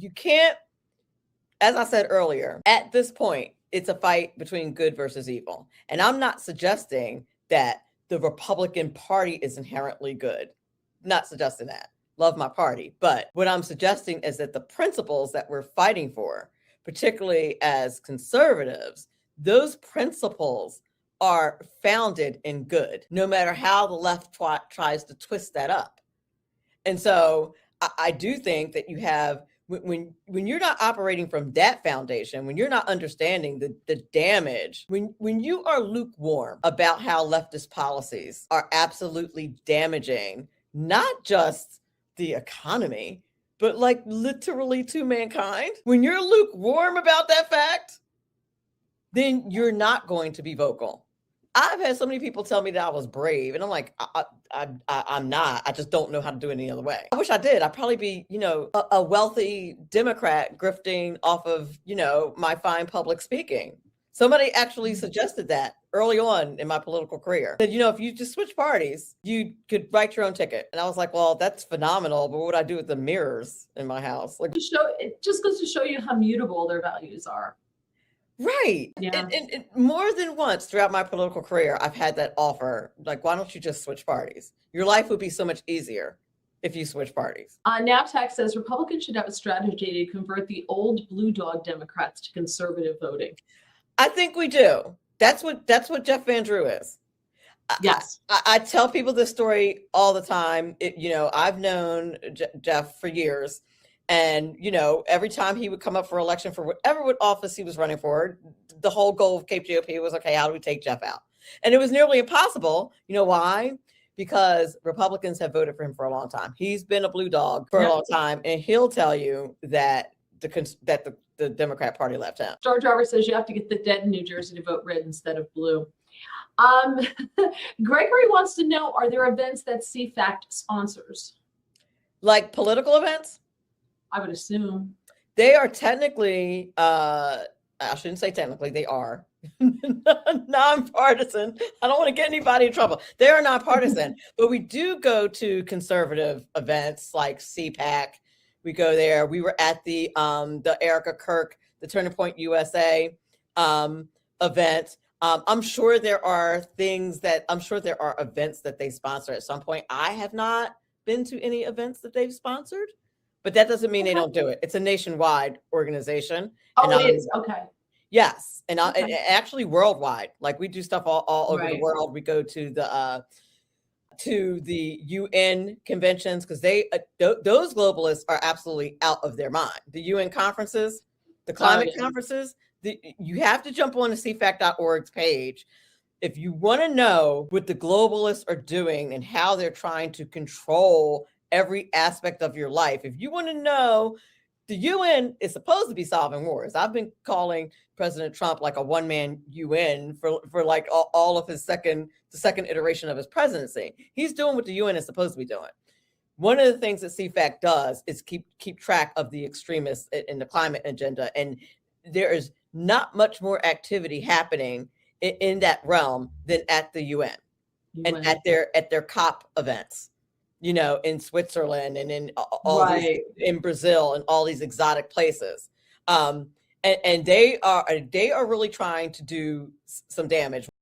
you can't, as I said earlier, at this point, it's a fight between good versus evil. And I'm not suggesting that the Republican Party is inherently good. Not suggesting that. Love my party. But what I'm suggesting is that the principles that we're fighting for, particularly as conservatives, those principles are founded in good, no matter how the left tries to twist that up. And so I do think that you have, when you're not operating from that foundation, when you're not understanding the damage, when you are lukewarm about how leftist policies are absolutely damaging, not just the economy, but like literally to mankind, when you're lukewarm about that fact, then you're not going to be vocal. I've had so many people tell me that I was brave, and I'm like, I'm not. I just don't know how to do it any other way. I wish I did. I'd probably be, a wealthy Democrat grifting off of, my fine public speaking. Somebody actually suggested that early on in my political career. That, if you just switch parties, you could write your own ticket. And I was like, well, that's phenomenal, but what would I do with the mirrors in my house? Like, it just goes to show you how mutable their values are. Right. Yeah. And more than once throughout my political career, I've had that offer. Like, why don't you just switch parties? Your life would be so much easier if you switch parties. NAPTAC says Republicans should have a strategy to convert the old blue dog Democrats to conservative voting. I think we do. That's what Jeff Van Drew is. Yes. I tell people this story all the time. I've known Jeff for years. And, every time he would come up for election for whatever office he was running for, the whole goal of Cape GOP was, okay, how do we take Jeff out? And it was nearly impossible. You know why? Because Republicans have voted for him for a long time. He's been a blue dog for a long time. And he'll tell you that the Democrat Party left him. Star Driver says you have to get the dead in New Jersey to vote red instead of blue. Gregory wants to know, are there events that CFACT sponsors? Like political events? I would assume. They are technically, I shouldn't say technically, they are nonpartisan. I don't want to get anybody in trouble. They are nonpartisan, but we do go to conservative events like CPAC. We go there. We were at the Erica Kirk, the Turning Point USA event. I'm sure there are events that they sponsor at some point. I have not been to any events that they've sponsored. But that doesn't mean they don't do it. It's a nationwide organization. Oh, it is? Okay. Yes. And actually worldwide. Like, we do stuff all over the world. We go to the UN conventions because those globalists are absolutely out of their mind. The UN conferences, the climate conferences, you have to jump on the cfac.org's page. If you want to know what the globalists are doing and how they're trying to control every aspect of your life. If you want to know, the UN is supposed to be solving wars. I've been calling President Trump like a one-man UN for like all of the second iteration of his presidency. He's doing what the UN is supposed to be doing. One of the things that CFAC does is keep track of the extremists in the climate agenda. And there is not much more activity happening in that realm than at the UN. And at their COP events. In Switzerland and in in Brazil and all these exotic places. And they are really trying to do some damage.